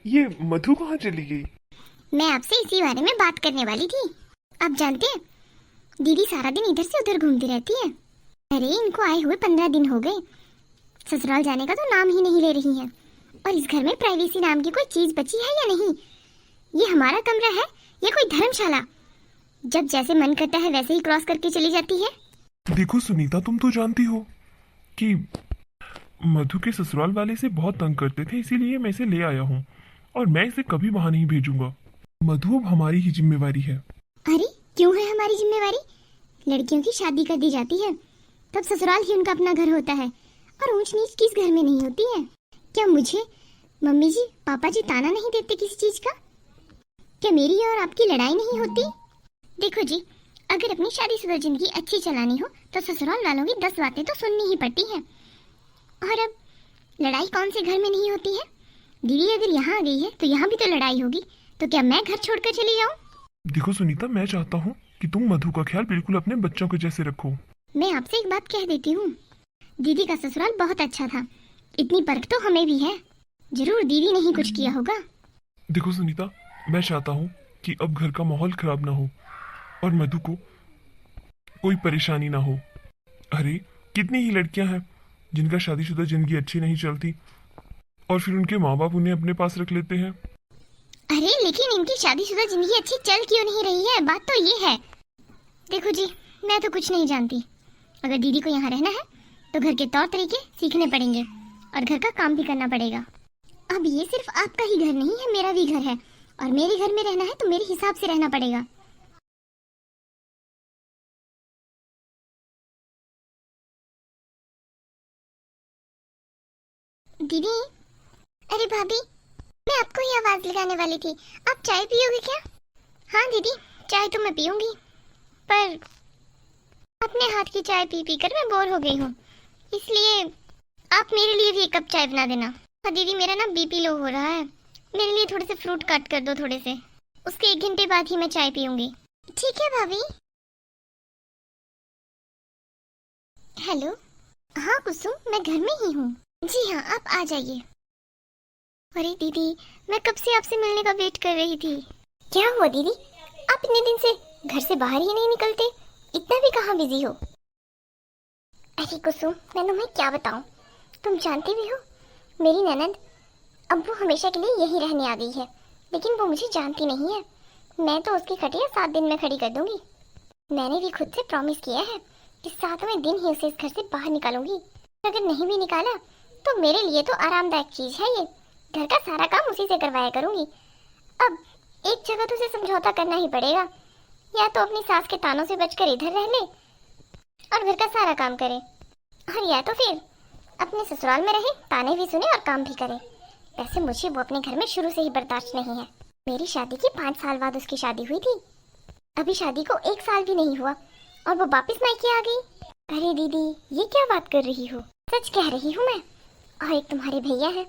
ये मधु कहाँ चली गई? मैं आपसे इसी बारे में बात करने वाली थी। आप जानते हैं, दीदी सारा दिन इधर से उधर घूमती रहती है। अरे इनको आए हुए 15 दिन हो गए, ससुराल जाने का तो नाम ही नहीं ले रही है। और इस घर में प्राइवेसी नाम की कोई चीज बची है या नहीं? ये हमारा कमरा है या कोई धर्मशाला? जब जैसे मन करता है वैसे ही क्रॉस करके चली जाती है। देखो सुनीता, तुम तो जानती हो कि मधु के ससुराल वाले से बहुत तंग करते थे, इसीलिए मैं इसे ले आया हूँ और मैं इसे कभी वहां नहीं भेजूंगा। मधु अब हमारी ही जिम्मेवारी है। अरे क्यों है हमारी जिम्मेवारी? लड़कियों की शादी कर दी जाती है तब ससुराल ही उनका अपना घर होता है, और ऊंच नीच किस घर में नहीं होती है? क्या मुझे मम्मी जी पापा जी ताना नहीं देते किसी चीज का? क्या मेरी और आपकी लड़ाई नहीं होती? देखो जी, अगर अपनी शादीशुदा जिंदगी अच्छी चलानी हो तो ससुराल वालों की 10 बातें तो सुननी ही पड़ती है। और अब लड़ाई कौन से घर में नहीं होती है? दीदी अगर यहाँ आ गई है तो यहाँ भी तो लड़ाई होगी, तो क्या मैं घर छोड़कर चली जाऊँ? देखो सुनीता, मैं चाहता हूँ कि तुम मधु का ख्याल बिल्कुल अपने बच्चों के जैसे रखो। मैं आपसे एक बात कह देती हूँ, दीदी का ससुराल बहुत अच्छा था, इतनी परख तो हमें भी है। जरूर दीदी ने ही कुछ किया होगा। देखो सुनीता, मैं चाहता हूँ कि अब घर का माहौल खराब ना हो और मधु को कोई परेशानी ना हो। अरे कितनी ही लड़कियां हैं जिनका शादीशुदा जिंदगी अच्छी नहीं चलती और फिर उनके माँ बाप उन्हें अपने पास रख लेते हैं। अरे लेकिन इनकी शादीशुदा जिंदगी अच्छी चल क्यों नहीं रही है? बात तो ये है। देखो जी, मैं तो कुछ नहीं जानती। अगर दीदी को यहाँ रहना है तो घर के तौर तरीके सीखने पड़ेंगे और घर का काम भी करना पड़ेगा। अब ये सिर्फ आपका ही घर नहीं है, मेरा भी घर है, और मेरे घर में रहना है तो मेरे हिसाब से रहना पड़ेगा। दीदी, अरे भाभी, मैं आपको ही आवाज लगाने वाली थी। आप चाय पियोगे क्या? हाँ दीदी, चाय तो मैं पीऊंगी, पर अपने हाथ की चाय पी पी कर मैं बोर हो गई हूँ, इसलिए आप मेरे लिए भी एक कप चाय बना देना। हाँ दीदी, मेरा ना बीपी लो हो रहा है, मेरे लिए थोड़े से फ्रूट काट कर दो थोड़े से, उसके 1 घंटे बाद ही मैं चाय पीऊंगी। ठीक है भाभी। हेलो, हाँ कुसुम, मैं घर में ही हूँ। जी हाँ, आप आ जाइए। अरे दीदी, मैं कब से आपसे मिलने का वेट कर रही थी। क्या हुआ दीदी, आप इतने दिन से घर से बाहर ही नहीं निकलते? इतना भी कहाँ बिजी हो? अरे कुसुम, मैं तुम्हें क्या बताऊं, तुम जानती भी हो मेरी ननद अब वो हमेशा के लिए यही रहने आ गई है, लेकिन वो मुझे जानती नहीं है। मैं तो उसकी खटिया 7 दिन में खड़ी कर दूंगी। मैंने भी खुद से प्रॉमिस किया है कि 7वें दिन ही उसे इस घर से बाहर निकालूंगी। अगर नहीं भी निकाला तो मेरे लिए तो आरामदायक चीज है ये, घर का सारा काम उसी से करवाया करूंगी। अब एक जगह तो उसे समझौता करना ही पड़ेगा, या तो अपनी सास के तानों से बचकर इधर रह ले और घर का सारा काम करे, और या तो फिर अपने ससुराल में रहे, ताने भी सुने और काम भी करे। वैसे मुझे वो अपने घर में शुरू से ही बर्दाश्त नहीं है। मेरी शादी के 5 साल बाद उसकी शादी हुई थी, अभी शादी को 1 साल भी नहीं हुआ और वो वापस मायके आ गई। अरे दीदी, ये क्या बात कर रही हो? सच कह रही हूँ मैं। और एक तुम्हारे भैया है,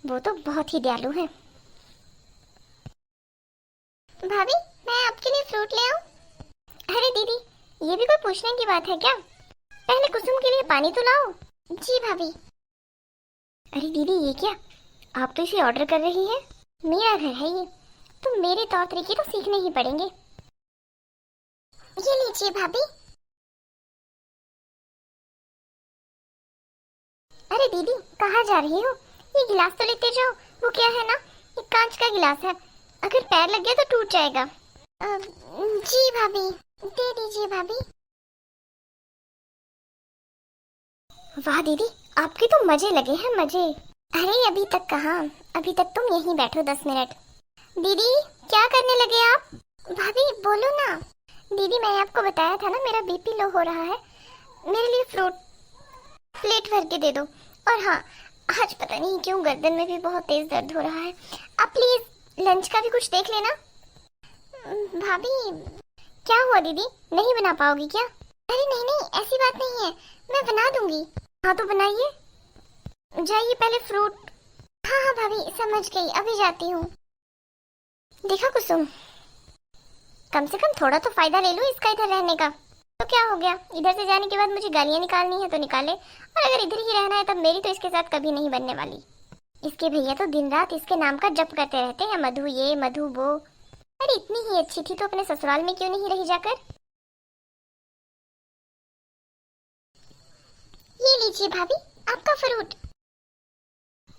वो तो बहुत ही दयालु है। भाभी, मैं आपके लिए फ्रूट ले आऊं? अरे दीदी, ये भी कोई पूछने की बात है क्या? पहले कुसुम के लिए पानी तो लाओ। जी भाभी। अरे दीदी, ये क्या, आप तो इसे ऑर्डर कर रही हैं? मेरा घर है ये, तो मेरे तौर तरीके तो सीखने ही पड़ेंगे। ये लीजिए भाभी। अरे दीदी, कहाँ जा रही हो? ये गिलास तो लेते जाओ। वो क्या है ना, ये कांच का गिलास है, अगर पैर लग गया तो टूट जाएगा। जी भाभी, दे दीजिए भाभी। वाह दीदी, आपके तो मजे लगे हैं, मजे। अरे अभी तक कहाँ, अभी तक तुम यहीं बैठो 10 मिनट। दीदी, क्या करने लगे आप? भाभी बोलो ना। दीदी, मैंने आपको बताया था ना मेरा बीपी लो हो रहा है, मेरे लिए फ्रूट प्लेट भर के दे दो। और हाँ, आज पता नहीं क्यों गर्दन में भी बहुत तेज दर्द हो रहा है, आप प्लीज लंच का भी कुछ देख लेना। भाभी, क्या हुआ दीदी, नहीं बना पाओगी क्या? अरे नहीं नहीं, ऐसी बात नहीं है, मैं बना दूंगी। हाँ तो बनाइए, जाइए पहले फ्रूट। हाँ हाँ भाभी, समझ गई, अभी जाती हूँ। देखा कुसुम, कम से कम थोड़ा तो फायदा ले लो इसका इधर रहने का। तो क्या हो गया, इधर से जाने के बाद मुझे गालियाँ निकालनी है तो निकाले, और अगर इधर ही रहना है तब मेरी तो इसके साथ कभी नहीं बनने वाली। इसके भैया तो दिन रात इसके नाम का जप करते रहते हैं, मधु ये मधु वो। अरे इतनी ही अच्छी थी तो अपने ससुराल में क्यों नहीं रही जाकर। ये लीजिए भाभी आपका फ्रूट।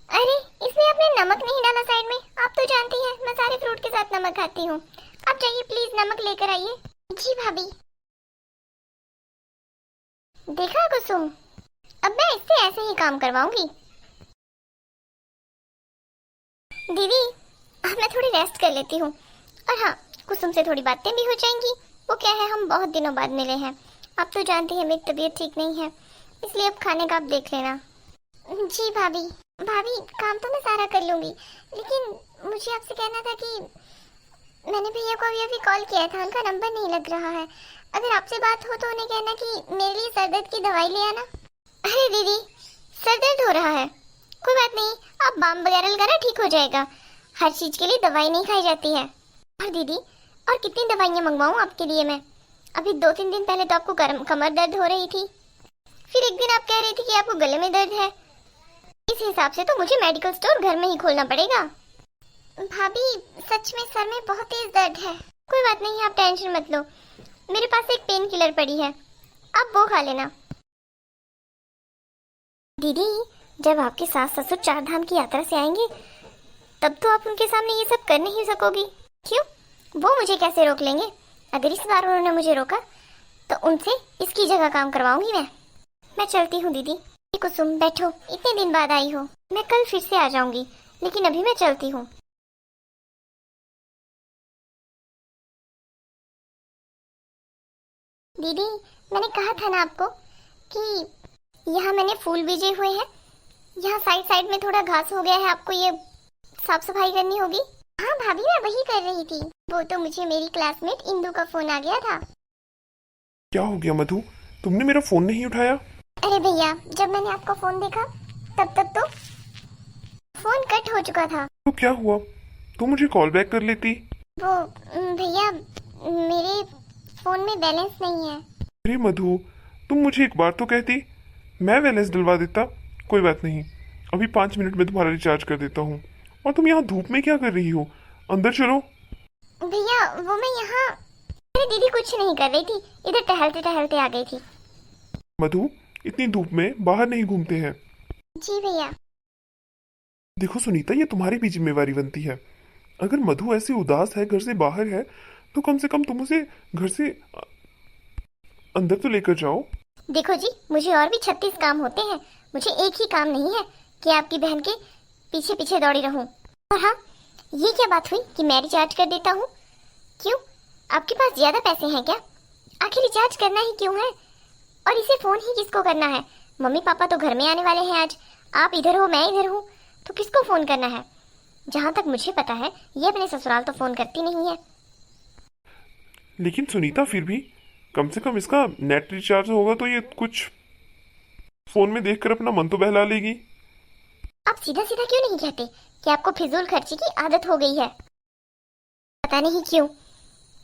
अरे इसमें आपने नमक नहीं डाला साइड में, आप तो जानती हैं मैं सारे फ्रूट के साथ नमक खाती हूँ। आप जाइए प्लीज नमक लेकर आइए। जी भाभी। देखा कुसुम, अब मैं इससे ऐसे ही काम करवाऊंगी। दीदी अब मैं थोड़ी रेस्ट कर लेती हूँ, और हाँ कुसुम से थोड़ी बातें भी हो जाएंगी। वो क्या है, हम बहुत दिनों बाद मिले हैं, आप तो जानती हैं मेरी तबीयत ठीक नहीं है, इसलिए अब खाने का आप देख लेना। जी भाभी। भाभी काम तो मैं सारा कर लूंगी, लेकिन मुझे आपसे कहना था कि मैंने भैया को अभी कॉल किया था, उनका नंबर नहीं लग रहा है। अगर आपसे बात हो तो उन्हें कहना कि मेरे लिए सर दर्द की दवाई ले आना। अरे दीदी सर दर्द हो रहा है, कोई बात नहीं, आप बाम वगैरह लगाना ठीक हो जाएगा। हर चीज के लिए दवाई नहीं खाई जाती है। और दीदी और कितनी दवाइयाँ मंगवाऊँ आपके लिए मैं? अभी 2-3 दिन पहले तो आपको कमर दर्द हो रही थी, फिर एक दिन आप कह रही थी कि आपको गले में दर्द है। इस हिसाब से तो मुझे मेडिकल स्टोर घर में ही खोलना पड़ेगा। भाभी सच में सर में बहुत तेज दर्द है। कोई बात नहीं, आप टेंशन मत लो, मेरे पास एक पेन किलर पड़ी है, आप वो खा लेना। दीदी जब आपके सास ससुर 4 धाम की यात्रा से आएंगे तब तो आप उनके सामने ये सब कर नहीं सकोगी। क्यों, वो मुझे कैसे रोक लेंगे? अगर इस बार उन्होंने मुझे रोका तो उनसे इसकी जगह काम करवाऊंगी मैं चलती हूँ दीदी। कुसुम बैठो, इतने दिन बाद आई हो, मैं कल फिर से आ जाऊंगी, लेकिन अभी मैं चलती हूँ। दीदी मैंने कहा था ना आपको कि यहाँ मैंने फूल बीजे हुए हैं, यहाँ साइड साइड में थोड़ा घास हो गया है, आपको ये साफ सफाई करनी होगी। हाँ भाभी मैं वही कर रही थी, वो तो मुझे मेरी क्लासमेट इंदु का फोन आ गया था। क्या हो गया मधु, तुमने मेरा फोन नहीं उठाया? अरे भैया जब मैंने आपका फोन देखा तब तक तो फोन कट हो चुका था। तो क्या हुआ, तुम मुझे कॉल बैक कर लेती। वो भैया मेरे फोन में बैलेंस नहीं है। अरे मधु तुम मुझे एक बार तो कहती, मैं बैलेंस डलवा देता। कोई बात नहीं, अभी 5 मिनट में तुम्हारा रिचार्ज कर देता हूँ। और तुम यहाँ धूप में क्या कर रही हो, अंदर चलो। भैया वो मैं यहाँ, अरे दीदी कुछ नहीं कर रही थी, इधर टहलते टहलते आ गई थी। मधु इतनी धूप में बाहर नहीं घूमते हैं। जी भैया। देखो सुनीता, ये तुम्हारी भी जिम्मेवारी बनती है। अगर मधु ऐसी उदास है, घर से बाहर है, तो कम से कम तुम उसे घर से अंदर तो लेकर जाओ। देखो जी मुझे और भी 36 काम होते हैं, मुझे एक ही काम नहीं है कि आपकी बहन के पीछे पीछे दौड़ी रहूं। और हाँ ये क्या बात हुई कि मैं रिचार्ज कर देता हूँ? क्यों, आपके पास ज्यादा पैसे हैं क्या? आखिर रिचार्ज करना ही क्यों है? और इसे फोन ही किसको करना है? मम्मी पापा तो घर में आने वाले हैं आज, आप इधर हो मैं इधर हूँ, तो किसको फोन करना है? जहाँ तक मुझे पता है ये अपने ससुराल तो फोन करती नहीं है। लेकिन सुनीता फिर भी कम से कम इसका नेट रिचार्ज होगा तो ये कुछ फोन में देखकर अपना मन तो बहला लेगी। आप सीधा सीधा क्यों नहीं कहते कि आपको फिजूल खर्ची की आदत हो गई है? पता नहीं क्यों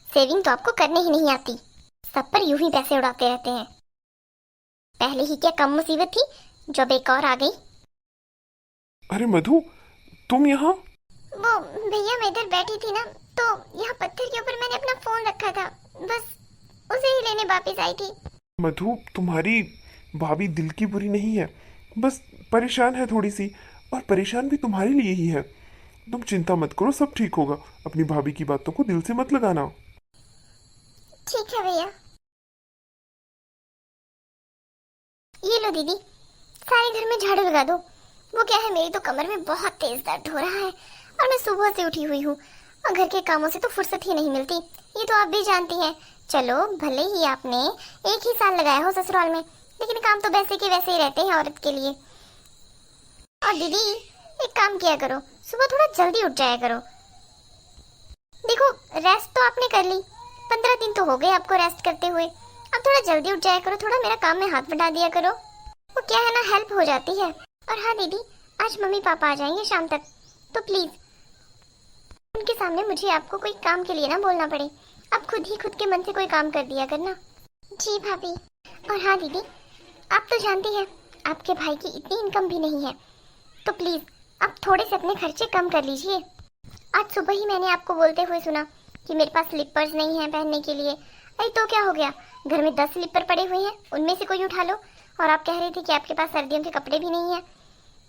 सेविंग तो आपको करने ही नहीं आती, सब पर यूं ही पैसे उड़ाते रहते हैं। पहले ही क्या कम मुसीबत थी, जब एक और आ गई। अरे मधु तुम यहाँ? वो भैया मैं इधर बैठी थी ना, तो यहाँ पत्थर के ऊपर मैंने अपना फोन रखा था, बस उसे ही लेने वापस आई थी। मधु तुम्हारी भाभी दिल की बुरी नहीं है, बस परेशान है थोड़ी सी, और परेशान भी तुम्हारे लिए ही है। तुम चिंता मत करो, सब ठीक होगा। अपनी भाभी की बातों को दिल से मत लगाना। ठीक है भैया। ये लो दीदी, सारे घर में झाड़ू लगा दो। वो क्या है, मेरी तो कमर में बहुत तेज दर्द हो रहा है, और मैं सुबह से उठी हुई हूँ, और घर के कामों से तो फुर्सत ही नहीं मिलती, ये तो आप भी जानती हैं। चलो भले ही आपने 1 ही साल लगाया हो ससुराल में, लेकिन काम तो वैसे के वैसे ही रहते हैं औरत के लिए। और दीदी एक काम किया करो, सुबह थोड़ा जल्दी उठ जाया करो। देखो रेस्ट तो आपने कर ली, 15 दिन तो हो गए आपको रेस्ट करते हुए, अब थोड़ा जल्दी उठ जाया करो, थोड़ा मेरा काम में हाथ बटा दिया करो, वो क्या है ना हेल्प हो जाती है। और हाँ दीदी आज मम्मी पापा आ जाएंगे शाम तक, तो प्लीज उनके सामने मुझे आपको कोई काम के लिए ना बोलना पड़े, आप खुद ही खुद के मन से कोई काम कर दिया करना। जी भाभी। और हाँ दीदी आप तो जानती हैं आपके भाई की इतनी इनकम भी नहीं है, तो प्लीज आप थोड़े से अपने खर्चे कम कर लीजिए। आज सुबह ही मैंने आपको बोलते हुए सुना कि मेरे पास स्लीपर्स नहीं हैं पहनने के लिए। अरे तो क्या हो गया, घर में 10 स्लीपर पड़े हुए हैं, उनमें से कोई उठा लो। और आप कह रहे थे कि आपके पास सर्दियों के कपड़े भी नहीं हैं।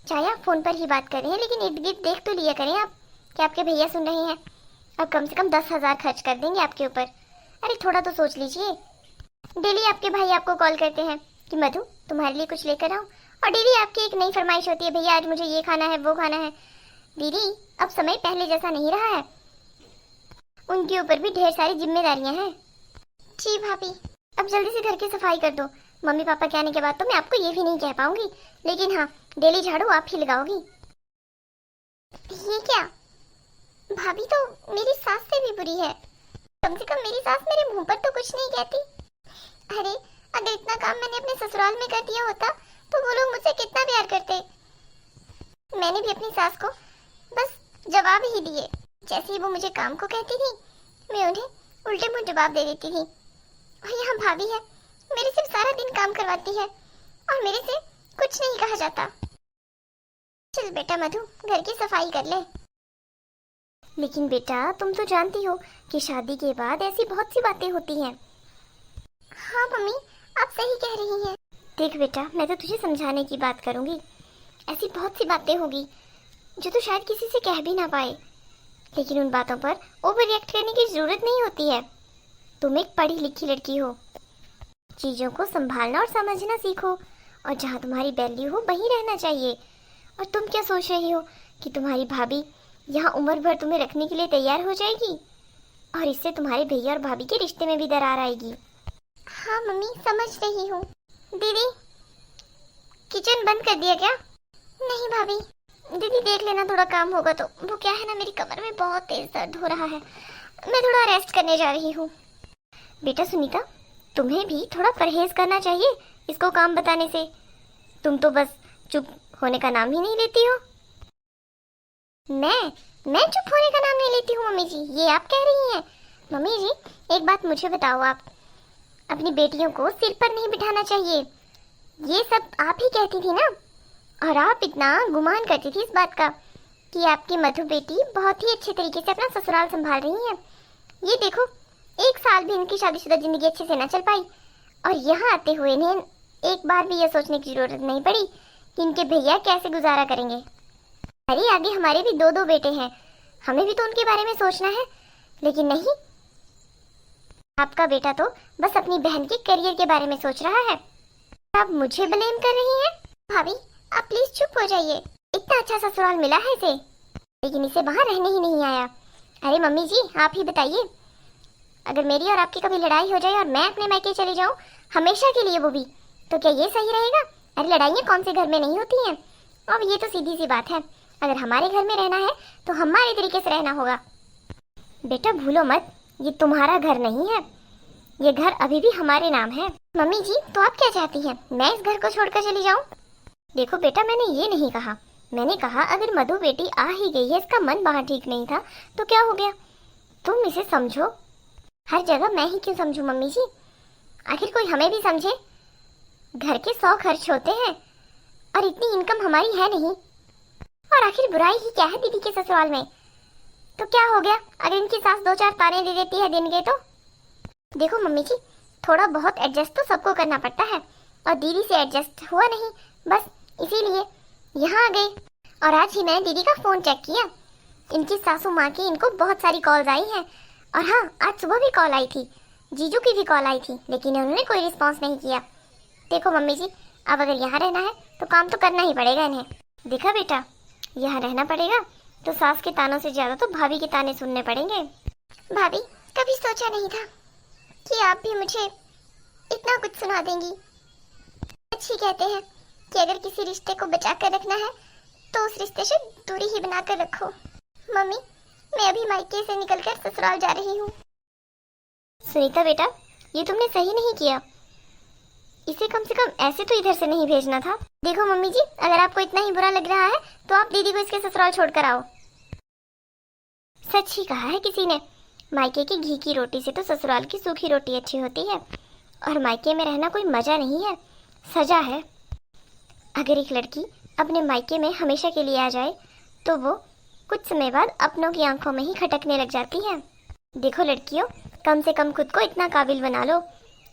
चाहे आप फ़ोन पर ही बात कर रहे हैं, लेकिन इर्द गिर्द देख तो लिया करें आप कि आपके भैया सुन रहे हैं। अब कम से कम 10,000 खर्च कर देंगे आपके ऊपर। अरे थोड़ा तो सोच लीजिए। डेली आपके भाई आपको कॉल करते हैं कि मधु तुम्हारे लिए कुछ लेकर आऊं, और डेली आपकी एक नई फरमाइश होती है, भैया आज मुझे ये खाना है वो खाना है। दीदी अब समय पहले जैसा नहीं रहा है, उनके ऊपर भी ढेर सारी जिम्मेदारियां हैं। जी भाभी, अब जल्दी से घर की सफाई कर दो। मम्मी पापा के आने के बाद तो मैं आपको ये भी नहीं कह पाऊंगी, लेकिन हाँ डेली झाड़ू आप ही लगाओगी। ये क्या भाभी, तो मेरी सास से भी बुरी है। कम से कम मेरी सास मेरे मुंह पर तो कुछ नहीं कहती। अरे अगर इतना काम मैंने अपने ससुराल में कर दिया होता तो वो लोग मुझसे कितना प्यार करते। मैंने भी अपनी सास को बस जवाब ही दिए। जैसे ही वो मुझे काम को कहती थी, मैं उन्हें उल्टे मुंह जवाब दे देती थी। और यहाँ भाभी है, मेरे से सारा दिन काम करवाती है और मेरे से कुछ नहीं कहा जाता। चल बेटा मधु, घर की सफाई कर ले। लेकिन बेटा तुम तो जानती हो कि शादी के बाद ऐसी बहुत सी बातें होती हैं। हाँ मम्मी, आप सही कह रही हैं। देख बेटा, मैं तो तुझे समझाने की बात करूंगी। ऐसी बहुत सी बातें होगी जो तो शायद किसी से कह भी ना पाए, लेकिन उन बातों पर ओवर रिएक्ट करने की जरूरत नहीं होती है। तुम एक पढ़ी लिखी लड़की हो, चीजों को संभालना और समझना सीखो, और जहाँ तुम्हारी वैल्यू हो वहीं रहना चाहिए। और तुम क्या सोच रही हो कि तुम्हारी भाभी यहाँ उम्र भर तुम्हें रखने के लिए तैयार हो जाएगी, और इससे तुम्हारे भैया और भाभी के रिश्ते में भी दरार आएगी। हाँ मम्मी, समझ रही हूँ। दीदी किचन बंद कर दिया क्या? नहीं भाभी, दीदी देख लेना, थोड़ा काम होगा तो। वो क्या है ना, मेरी कमर में बहुत तेज दर्द हो रहा है, मैं थोड़ा रेस्ट करने जा रही हूँ। बेटा सुनीता, तुम्हें भी थोड़ा परहेज करना चाहिए इसको काम बताने से। तुम तो बस चुप होने का नाम ही नहीं लेती हो। मैं चुप होने का नाम नहीं लेती हूँ मम्मी जी, ये आप कह रही हैं? मम्मी जी एक बात मुझे बताओ, आप अपनी बेटियों को सिर पर नहीं बिठाना चाहिए, ये सब आप ही कहती थी ना। और आप इतना गुमान करती थी इस बात का कि आपकी मधु बेटी बहुत ही अच्छे तरीके से अपना ससुराल संभाल रही है। ये देखो, 1 साल भी इनकी शादीशुदा जिंदगी अच्छे से न चल पाई, और यहाँ आते हुए इन्हें एक बार भी ये सोचने की जरूरत नहीं पड़ी कि इनके भैया कैसे गुजारा करेंगे। अरे आगे हमारे भी 2 बेटे हैं, हमें भी तो उनके बारे में सोचना है। लेकिन नहीं, आपका बेटा तो बस अपनी बहन के करियर के बारे में सोच रहा है। आप मुझे ब्लेम कर रही हैं? भाभी आप प्लीज चुप हो जाइए। इतना अच्छा ससुराल मिला है इसे, लेकिन इसे वहाँ रहने ही नहीं आया। अरे मम्मी जी आप ही बताइए, अगर मेरी और आपकी कभी लड़ाई हो जाए और मैं अपने मायके चली जाऊँ हमेशा के लिए, वो भी, तो क्या ये सही रहेगा? अरे लड़ाइयाँ कौन से घर में नहीं होती हैं। अब ये तो सीधी सी बात है, अगर हमारे घर में रहना है तो हमारे तरीके से रहना होगा। बेटा भूलो मत, ये तुम्हारा घर नहीं है, ये घर अभी भी हमारे नाम है। मम्मी जी तो आप क्या चाहती हैं, मैं इस घर को छोड़कर चली जाऊं? देखो बेटा, मैंने ये नहीं कहा, मैंने कहा अगर मधु बेटी आ ही गई है, इसका मन वहाँ ठीक नहीं था तो क्या हो गया, तुम इसे समझो। हर जगह मैं ही क्यों समझूं मम्मी जी, आखिर कोई हमें भी समझे। घर के 100 खर्च होते हैं और इतनी इनकम हमारी है नहीं। और आखिर बुराई ही क्या है दीदी के ससुराल में? तो क्या हो गया अगर इनकी सास 2-4 ताने दे देती है दिन के? तो देखो मम्मी जी, थोड़ा बहुत एडजस्ट तो सबको करना पड़ता है, और दीदी से एडजस्ट हुआ नहीं, बस इसीलिए यहाँ आ गई। और आज ही मैंने दीदी का फोन चेक किया, इनकी सासू माँ की इनको बहुत सारी कॉल्स आई हैं। और हाँ, आज सुबह भी कॉल आई थी, जीजू की भी कॉल आई थी, लेकिन उन्होंने कोई रिस्पॉन्स नहीं किया। देखो मम्मी जी, अब अगर यहाँ रहना है तो काम तो करना ही पड़ेगा इन्हें। देखा बेटा, यहाँ रहना पड़ेगा तो सास के तानों से ज्यादा तो भाभी के ताने सुनने पड़ेंगे। भाभी कभी सोचा नहीं था कि आप भी मुझे इतना कुछ सुना देंगी। अच्छी कहते हैं कि अगर किसी रिश्ते को बचा कर रखना है तो उस रिश्ते से दूरी ही बना कर रखो। मम्मी मैं अभी मायके से निकलकर ससुराल जा रही हूँ। सुनीता बेटा, ये तुमने सही नहीं किया, इसे कम से कम ऐसे तो इधर से नहीं भेजना था। देखो मम्मी जी, अगर आपको इतना ही बुरा लग रहा है तो आप दीदी को इसके ससुराल छोड़कर आओ। सच ही कहा है किसी ने, मायके की घी की रोटी से तो ससुराल की सूखी रोटी अच्छी होती है। और मायके में रहना कोई मजा नहीं है, सजा है। अगर एक लड़की अपने मायके में हमेशा के लिए आ जाए तो वो कुछ समय बाद अपनों की आंखों में ही खटकने लग जाती है। देखो लड़कियों, कम से कम खुद को इतना काबिल बना लो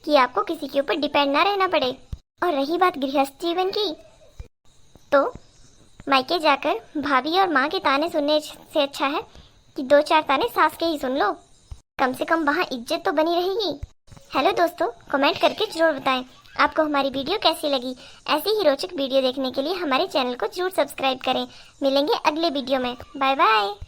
कि आपको किसी के ऊपर डिपेंड ना रहना पड़े। और रही बात गृहस्थ जीवन की, तो मायके जाकर भाभी और माँ के ताने सुनने से अच्छा है कि 2-4 ताने सास के ही सुन लो। कम से कम वहाँ इज्जत तो बनी रहेगी। हेलो दोस्तों, कमेंट करके जरूर बताएं आपको हमारी वीडियो कैसी लगी। ऐसी ही रोचक वीडियो देखने के लिए हमारे चैनल को जरूर सब्सक्राइब करें। मिलेंगे अगले वीडियो में। Bye bye.